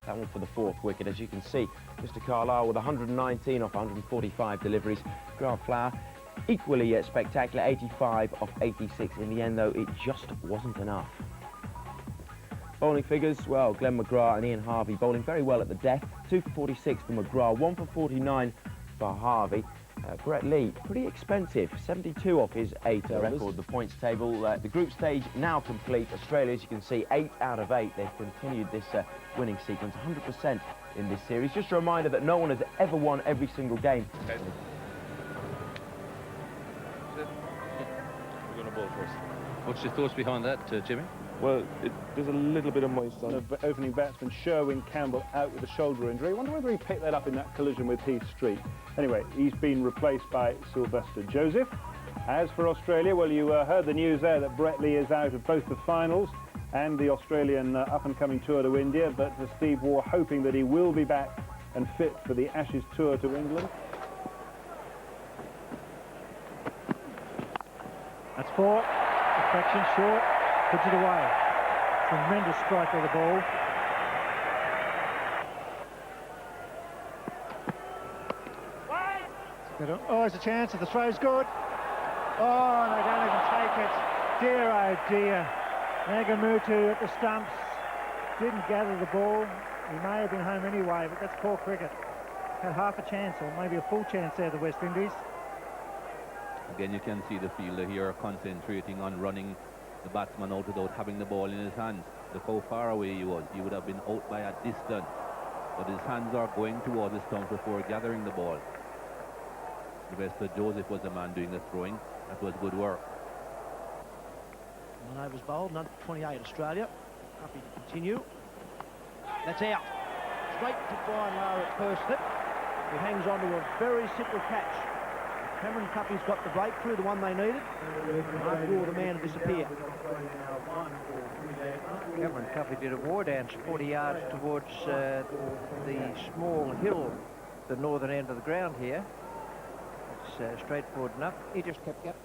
That one for the fourth wicket, as you can see. Mr. Carlisle with 119 off 145 deliveries. Grant Flower, equally yet spectacular, 85 off 86. In the end, though, it just wasn't enough. Bowling figures, well, Glenn McGrath and Ian Harvey bowling very well at the death. 2 for 46 for McGrath, 1 for 49 for Harvey. Brett Lee, pretty expensive, 72 off his 8 record. The points table, the group stage now complete. Australia, as you can see, 8 out of 8. They've continued this winning sequence, 100% in this series. Just a reminder that no one has ever won every single game. Okay. We're going to bowl first. What's your thoughts behind that, Jimmy? Well, there's a little bit of moist on. The opening batsman Sherwin Campbell out with a shoulder injury. I wonder whether he picked that up in that collision with Heath Street. Anyway, he's been replaced by Sylvester Joseph. As for Australia, well, you heard the news there that Brett Lee is out of both the finals and the Australian up-and-coming tour to India, but Steve Waugh hoping that he will be back and fit for the Ashes tour to England. That's 4. Deflection short. Puts it away. Tremendous strike of the ball. Oh, there's a chance. If the throw's good. Oh, and they don't even take it. Dear, oh dear. Nagamutu at the stumps. Didn't gather the ball. He may have been home anyway, but that's poor cricket. Had half a chance, or maybe a full chance there, the West Indies. Again, you can see the fielder here concentrating on running the batsman out without having the ball in his hands. Look how far away he was. He would have been out by a distance. But his hands are going towards the stump before gathering the ball. Sylvester Joseph was the man doing the throwing. That was good work. One overs bowled, another 28 Australia. Happy to continue. That's out. Straight to Brian Lara at first slip. He hangs on to a very simple catch. Cameron Cuppy's got the breakthrough, the one they needed. After all, the man to disappear. Cameron Cuppy did a war dance 40 yards towards the small hill, the northern end of the ground here. It's straightforward enough. He just kept up.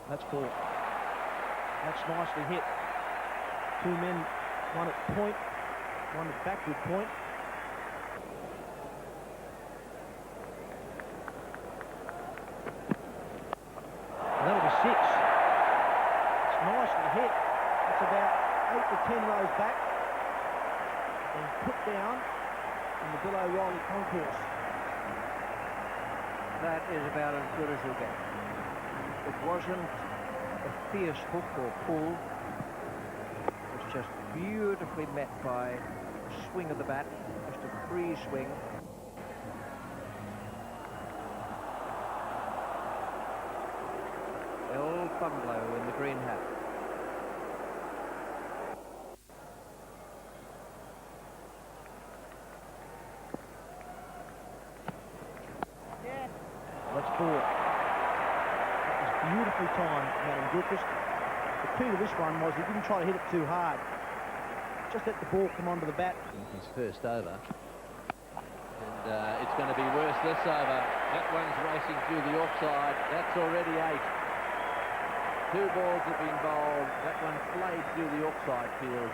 That's 4. That's nicely hit. 2 men, one at point, one at backward point. That'll be 6. It's nicely hit. It's about 8 to 10 rows back and put down in the Bill O'Reilly concourse. That is about as good as you'll get. It wasn't a fierce hook or pull. It was just beautifully met by a swing of the bat, just a free swing. Old bungalow in the green hat. Yeah. That's 4. That was beautifully timed, Madam Gilchrist. The key to this one was he didn't try to hit it too hard. Just let the ball come onto the bat. His first over. And it's going to be worse this over. That one's racing through the offside. That's already 8. 2 balls have been bowled. That one flayed through the offside field.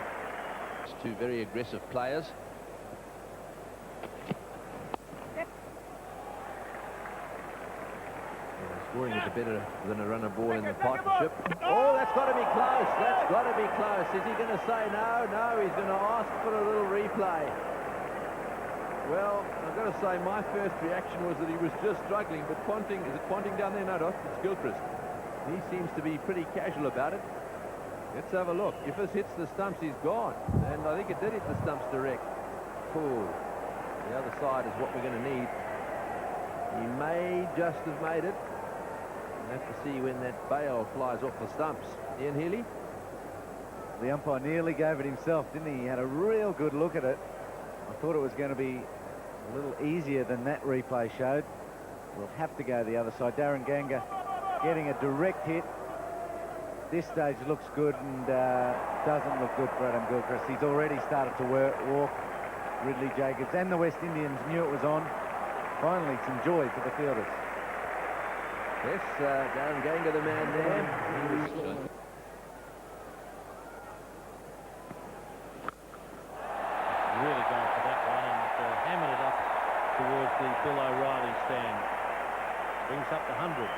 It's 2 very aggressive players. Scoring is better than a runner ball in the partnership. Oh, that's got to be close. That's got to be close. Is he going to say no? No, he's going to ask for a little replay. Well, I've got to say my first reaction was that he was just struggling, but Ponting, is it Ponting down there? No, it's Gilchrist. He seems to be pretty casual about it. Let's have a look. If this hits the stumps, he's gone. And I think it did hit the stumps direct. Cool. The other side is what we're going to need. He may just have made it. We'll have to see when that bail flies off the stumps. Ian Healy? The umpire nearly gave it himself, didn't he? He had a real good look at it. I thought it was going to be a little easier than that replay showed. We'll have to go the other side. Darren Ganga getting a direct hit. This stage looks good and doesn't look good for Adam Gilchrist. He's already started to walk. Ridley Jacobs and the West Indians knew it was on. Finally, some joy for the fielders. Yes, Darren Ganga, the man there. Bill O'Reilly's stand. Brings up the 100.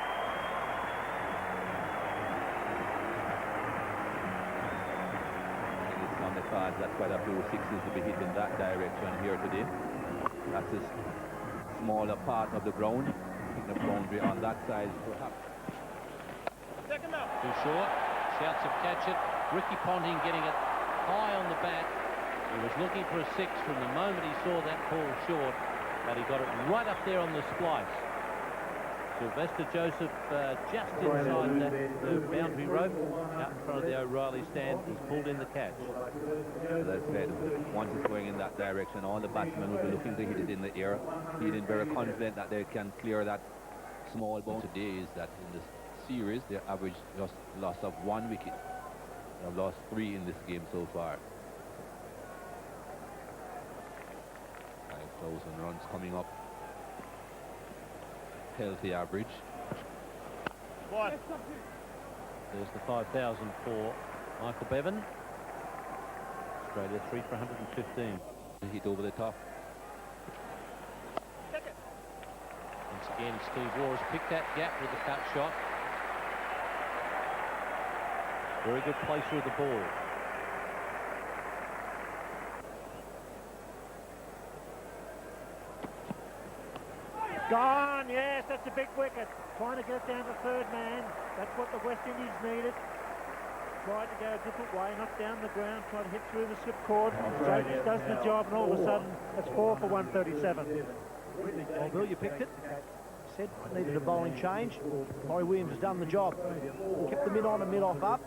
It's on the cards. That's why that blue 6 is to be hit in that direction here today. That's a smaller part of the ground. The boundary on that side, perhaps. Too short. Shouts of catch it. Ricky Ponting getting it high on the bat. He was looking for a 6 from the moment he saw that ball short, but he got it right up there on the splice. Sylvester Joseph just inside the boundary rope, out in front of the O'Reilly stand. He's pulled in the catch. As I said, once it's going in that direction, all the batsmen will be looking to hit it in the air, feeling very confident that they can clear that small ball. Today is that in this series, their average just loss of 1 wicket. They have lost 3 in this game so far. 5,000 runs coming up. Healthy average. There's the 5,000 for Michael Bevan. Australia 3 for 115. Hit over the top. Once again, Steve Waugh has picked that gap with the cut shot. Very good placer of the ball. Gone, yes, that's a big wicket. Trying to get it down to third man. That's what the West Indies needed. Tried to go a different way, not down the ground, tried to hit through the slip cord. Jacobs does the job, and all of a sudden, it's 4 for 137. Well, Bill, you picked it. Said it needed a bowling change. Laurie Williams has done the job. Kept the mid on and mid off up.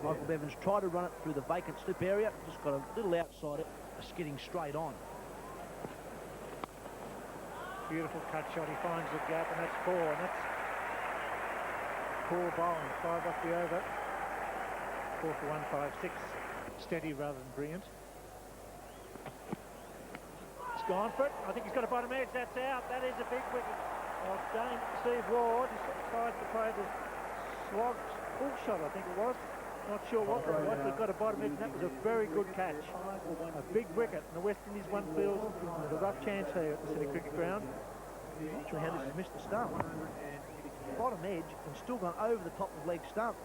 Michael Bevan's tried to run it through the vacant slip area. Just got a little outside it, skidding straight on. Beautiful cut shot. He finds the gap, and that's 4. And that's poor bowling. 5 off the over. 4 for 156. Steady rather than brilliant. It's gone for it. I think he's got a bottom edge. That's out. That is a big wicket. Dane Steve Waugh decides to play the slog full shot, I think it was. Not sure what it was, but got a bottom edge, and that was a very good catch. A big wicket, and the West Indies one feels there's a rough chance here at the City Cricket Ground. Not sure how this has missed the stump. Bottom edge and still gone over the top of leg stump.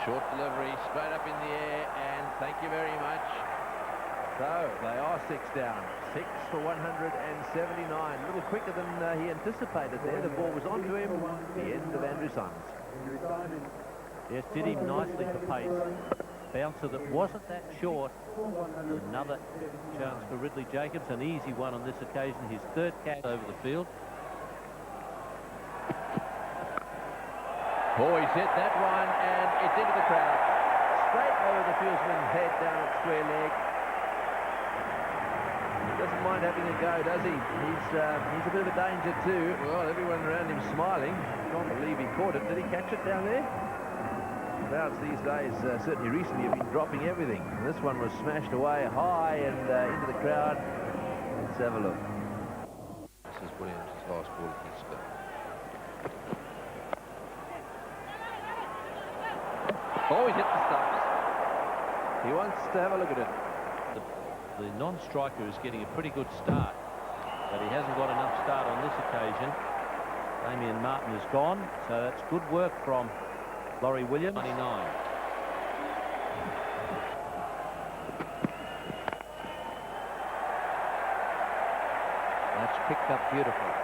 Short delivery, straight up in the air, and thank you very much. So they are 6 down. 6 for 179. A little quicker than he anticipated there. The ball was onto him. The end of Andrew Simons. Yes, did him nicely for pace. Bouncer that wasn't that short. Another chance for Ridley Jacobs. An easy one on this occasion. His 3rd catch over the field. Oh, he's hit that one, and it's into the crowd. Straight over the fieldsman's head down at square leg. Doesn't mind having a go, does he? He's a bit of a danger too. Well, everyone around him smiling. Can't believe he caught it. Did he catch it down there? Crowds these days, certainly recently, have been dropping everything. And this one was smashed away high and into the crowd. Let's have a look. This is Williams' last ball of his spin. Oh, he hit the stumps. He wants to have a look at it. The non-striker is getting a pretty good start, but he hasn't got enough start on this occasion. Damien Martin is gone, so that's good work from Laurie Williams. 99. That's picked up beautifully.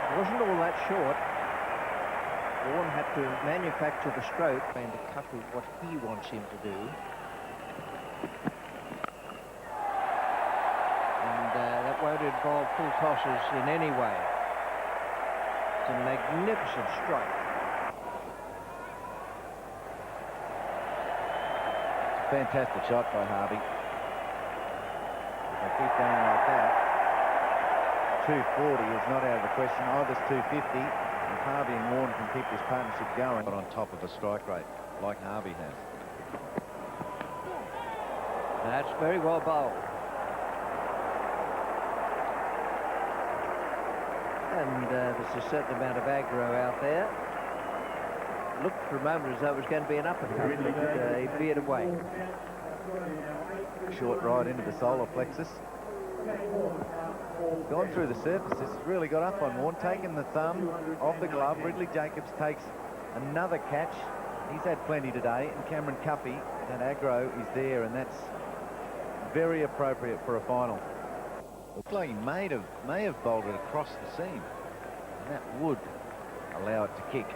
It wasn't all that short. Vaughan had to manufacture the stroke and to cut with what he wants him to do. That won't involve full tosses in any way. It's a magnificent stroke. Fantastic shot by Harvey. If they keep going like that, 240 is not out of the question. Either's 250. If Harvey and Warren can keep this partnership going on top of a strike rate like Harvey has. That's very well bowled. And there's a certain amount of aggro out there. Looked for a moment as though it was going to be an uppercut, but he veered away. short right into the solar plexus. Gone through the surface. It's really got up on Warne, taken the thumb off the glove. Ridley Jacobs takes another catch. He's had plenty today, and Cameron Cuffey, that aggro is there, and that's very appropriate for a final. Looks like he may have bowled it across the seam, and that would allow it to kick.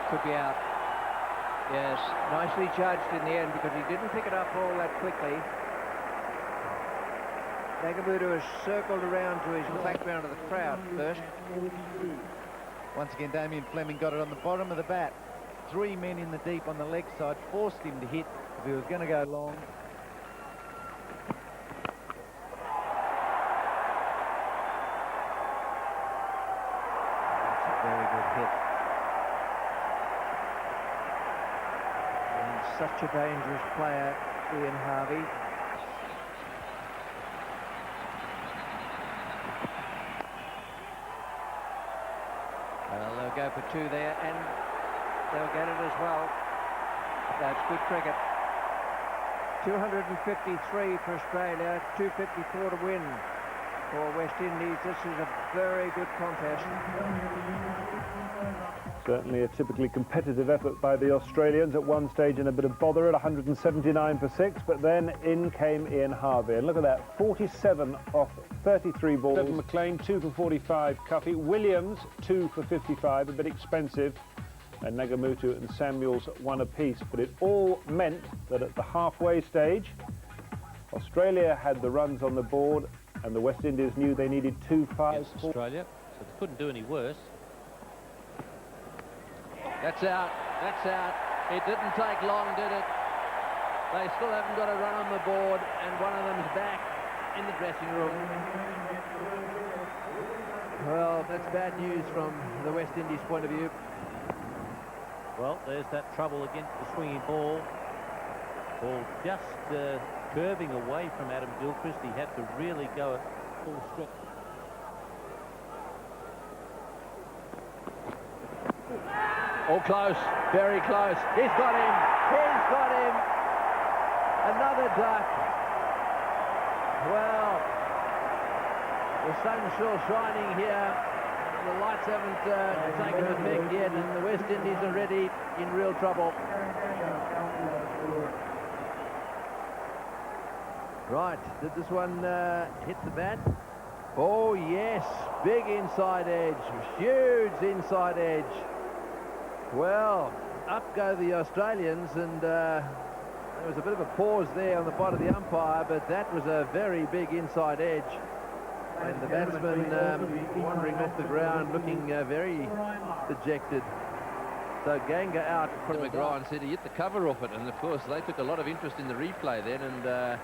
Could be out. Yes, nicely judged in the end because he didn't pick it up all that quickly. Nagamutu has circled around to his background of the crowd first. Once again, Damien Fleming got it on the bottom of the bat. 3 men in the deep on the leg side, forced him to hit if he was going to go long. That's a very good hit. And such a dangerous player, Ian Harvey. Well, they'll go for two there, and they'll get it as well. That's good cricket. 253 for Australia, 254 to win for West Indies. This is a very good contest. Certainly a typically competitive effort by the Australians, at one stage in a bit of bother at 179 for 6, but then in came Ian Harvey. And look at that, 47 off 33 balls. Devon McLean, 2 for 45. Cuffey. Williams, 2 for 55, a bit expensive. And Nagamutu and Samuels 1 apiece. But it all meant that at the halfway stage, Australia had the runs on the board, and the West Indies knew they needed 2 5 against Australia, so they couldn't do any worse. That's out. That's out. It didn't take long, did it? They still haven't got a run on the board, and one of them's back in the dressing room. Well, that's bad news from the West Indies point of view. Well, there's that trouble against the swinging ball. Ball just curving away from Adam Gilchrist. He had to really go at full stretch. All close, very close. He's got him. He's got him. Another duck. Well, the sun's still shining here. The lights haven't taken effect yet, and the West Indies are already in real trouble. Right, did this one hit the bat? Oh yes, big inside edge, huge inside edge. Well, up go the Australians, and there was a bit of a pause there on the part of the umpire, but that was a very big inside edge. And the batsman wandering off the ground, looking very dejected. So Ganga out. McGraw and said he hit the cover off it, and of course they took a lot of interest in the replay then, and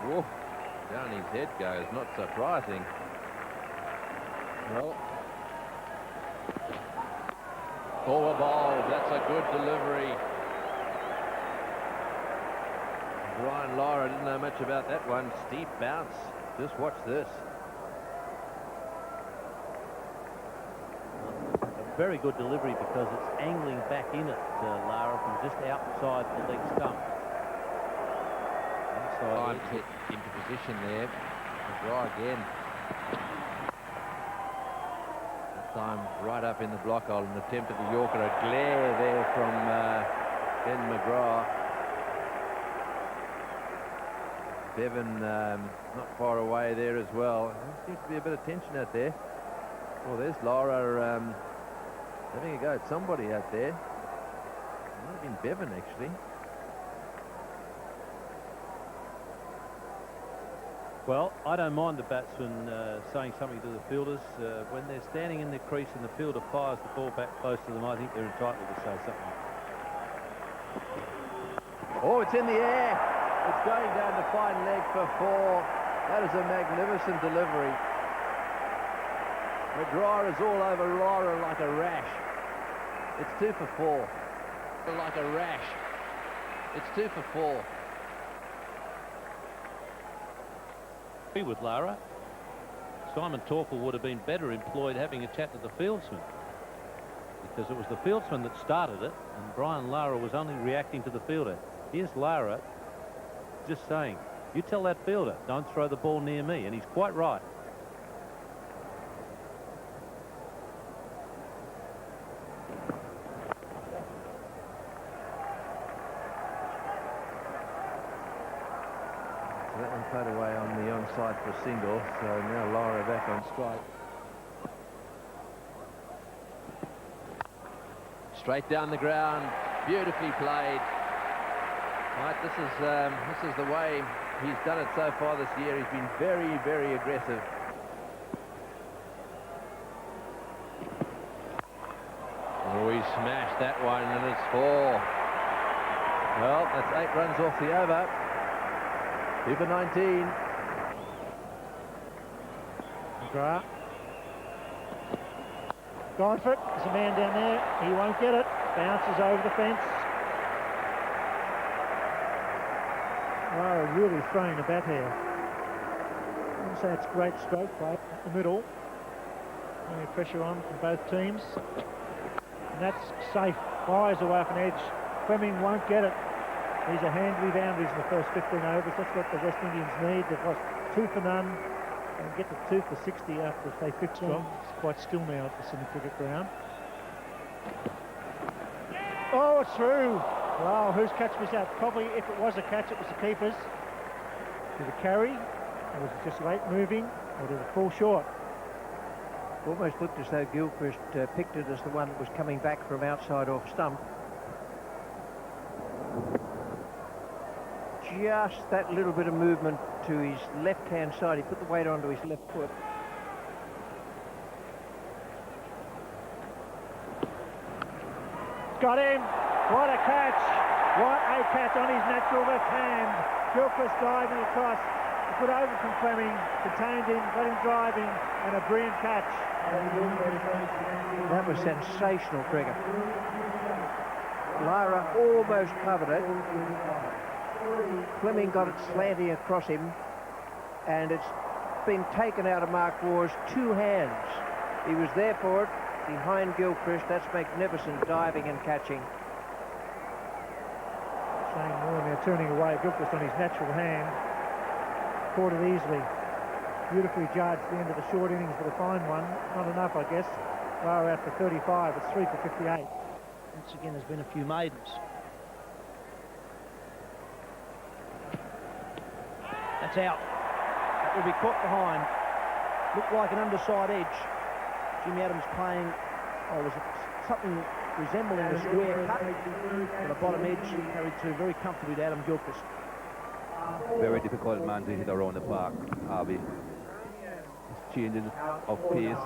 whoa, down his head goes. Not surprising. Well, forward ball. That's a good delivery. Brian Lara didn't know much about that one. Steep bounce. Just watch this. A very good delivery because it's angling back in at Lara from just outside the leg stump. Time to get into position there. McGraw again. This time right up in the block hole, an attempt at the Yorker. A glare there from Ben McGraw. Bevan not far away there as well. There seems to be a bit of tension out there. Oh, there's Lara having a go at somebody out there. It might have been Bevan, actually. Well, I don't mind the batsman saying something to the fielders. When they're standing in the crease and the fielder fires the ball back close to them, I think they're entitled to say something. Oh, it's in the air. It's going down the fine leg for 4. That is a magnificent delivery. McGraw is all over Lara like a rash. It's 2 for 4. Like a rash. It's 2 for 4. With Lara, Simon Torple would have been better employed having a chat to the fieldsman, because it was the fieldsman that started it, and Brian Lara was only reacting to the fielder. Here's Lara just saying, you tell that fielder, don't throw the ball near me, and he's quite right. So that one played away on the onside for a single, so now Lara back on strike. Straight down the ground, beautifully played. Right, this is the way he's done it so far this year. He's been very, very aggressive. Oh, he smashed that one, and it's 4. Well, that's 8 runs off the over. 2 for 19. McGrath. Gone for it. There's a man down there. He won't get it. Bounces over the fence. Lara really throwing a bat here. I wouldn't say it's great stroke play at the middle. Any pressure on from both teams. And that's safe. Fires away off an edge. Fleming won't get it. These are handily boundaries in the first 15 overs. That's what the West Indians need. They've lost 2 for none. And get to 2 for 60 after, say, 15. It's quite still now at the Sydney Cricket Ground. Oh, it's through. Wow, whose catch was that? Probably, if it was a catch, it was the keeper's. Did it carry? Or was it just late moving? Or did it fall short? Almost looked as though Gilchrist picked it as the one that was coming back from outside off stump. Just that little bit of movement to his left-hand side. He put the weight onto his left foot. Got him. What a catch. What a catch on his natural left hand. Gilchrist diving across. A good over from Fleming. Contained him, got him driving, and a brilliant catch. That was sensational, Trigger. Lara almost covered it. Fleming got it slanting across him, and it's been taken out of Mark Waugh's 2 hands. He was there for it, behind Gilchrist. That's magnificent diving and catching. Shane Warne there turning away. Gilchrist on his natural hand. Caught it easily. Beautifully judged the end of the short innings, but a fine one. Not enough, I guess. Lara out for 35. It's 3 for 58. Once again, there's been a few maidens. That's out. That will be caught behind. Looked like an underside edge. Jimmy Adams playing, was it something resembling a square cut for the bottom edge, carried through very comfortably to Adam Gilchrist. Very difficult man to hit around the park, Harvey. His changing of pace,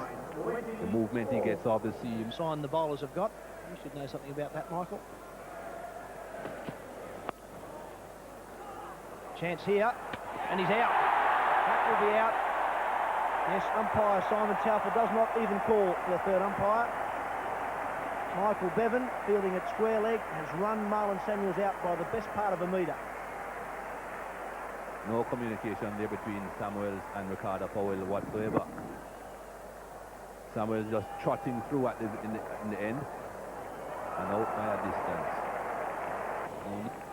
the movement he gets off the seam. Sign the bowlers have got. You should know something about that, Michael. Chance here, and he's out. That will be out. Yes, umpire Simon Taufer does not even call for the third umpire. Michael Bevan, fielding at square leg, has run Marlon Samuels out by the best part of a metre. No communication there between Samuels and Ricardo Powell whatsoever. Samuels just trotting through at in the end, and out by a distance.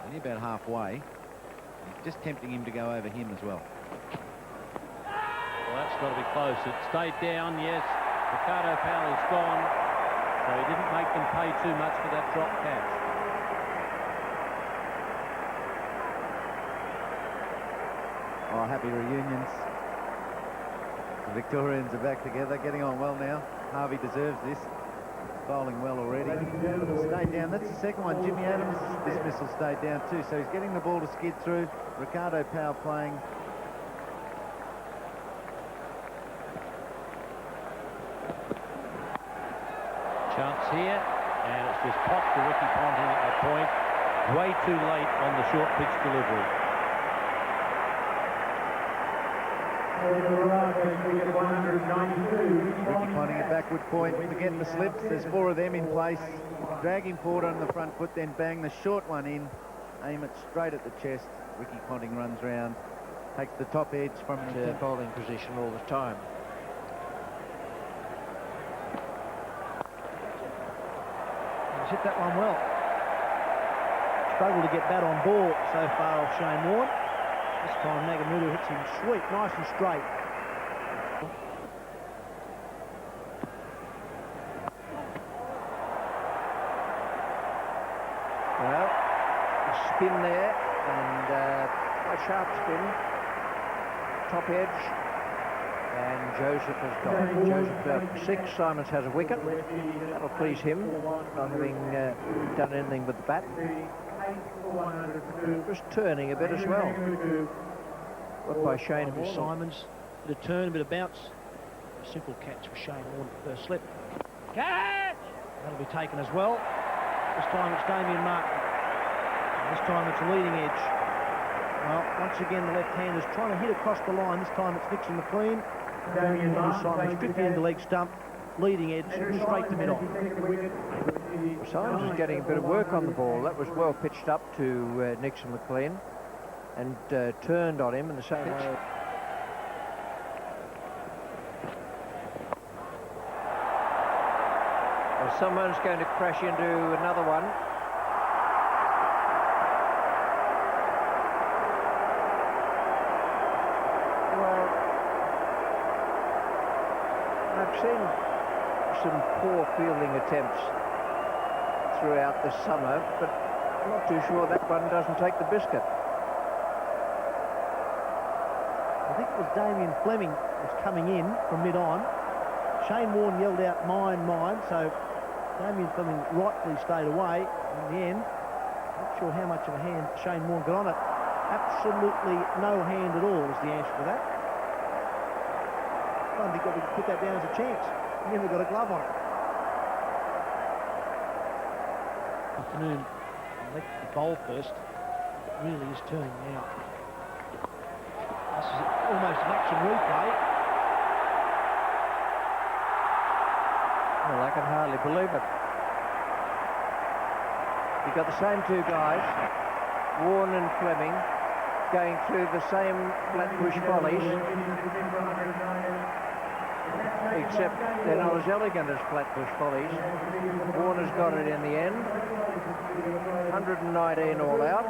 Only about halfway. He's just tempting him to go over him as well. Well, that's got to be close. It stayed down, yes. Ricardo Powell's gone, so he didn't make them pay too much for that drop catch. Oh, happy reunions. The Victorians are back together, getting on well now. Harvey deserves this. Bowling well already. Stayed down. That's the second one. Jimmy Adams' dismissal stayed down too, so he's getting the ball to skid through. Ricardo Powell playing. Chance here, and it's just popped to Ricky Ponting at that point. Way too late on the short pitch delivery. Ricky Ponting at backward point to get the slips. There's 4 of them in place. Drag him forward on the front foot, then bang the short one in. Aim it straight at the chest. Ricky Ponting runs round, takes the top edge from Bowling position all the time. He's hit that one well. Struggled to get bat on ball so far off Shane Warne. This time Nagamutu hits him sweet, nice and straight. Well, a spin there, and a sharp spin. Top edge, and Joseph has got it. Joseph out for 6. Simons has a wicket. That'll please him, not having done anything with the bat. Just turning a bit as well. What by Shane Warne. Simons, bit of turn, a bit of bounce. A simple catch for Shane Warne, first slip. Catch! That'll be taken as well. This time it's Damien Martin. And this time it's a leading edge. Well, once again the left-hander's trying to hit across the line. This time it's Nixon McLean. Simons strictly into leg stump, leading edge, straight to mid-on. Simons is getting a bit of work on the ball. That was well pitched up to Nixon McLean and turned on him in the same pitch. Well, someone's going to crash into another one. Well, I've seen some poor fielding attempts throughout the summer, but I'm not too sure that one doesn't take the biscuit. I think it was Damien Fleming was coming in from mid-on. Shane Warne yelled out, mine, mine, so Damien Fleming rightfully stayed away. In the end, not sure how much of a hand Shane Warne got on it. Absolutely no hand at all is the answer to that. I don't think we could put that down as a chance. He never got a glove on it. Afternoon, elected to bowl first. It really is turning now. This is almost an action replay. Well, I can hardly believe it. You've got the same two guys, Warne and Fleming, going through the same Flatbush volleys, except they're not as elegant as Flatbush volleys. Warner's got it in the end. 119 all out.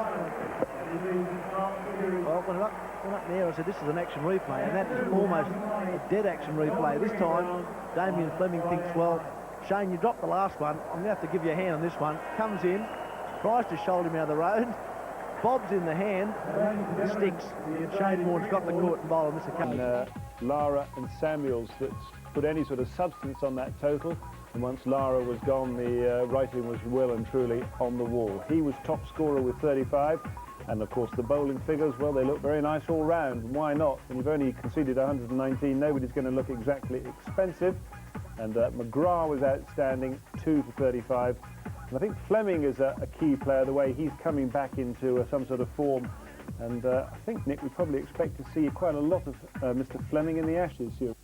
Well, went up there, I said this is an action replay, and that is almost a dead action replay. This time, Damien Fleming thinks, well, Shane, you dropped the last one. I'm going to have to give you a hand on this one. Comes in, tries to shoulder him out of the road. Bob's in the hand, sticks. Shane Warne's got the court and bowl on this occasion. Lara and Samuels that's put any sort of substance on that total, and once Lara was gone, the writing was well and truly on the wall. He was top scorer with 35, and of course the bowling figures, well, they look very nice all round. Why not? When you've only conceded 119, nobody's going to look exactly expensive. And McGrath was outstanding, 2 for 35. And I think Fleming is a key player, the way he's coming back into some sort of form. And I think, Nick, we probably expect to see quite a lot of Mr. Fleming in the Ashes here.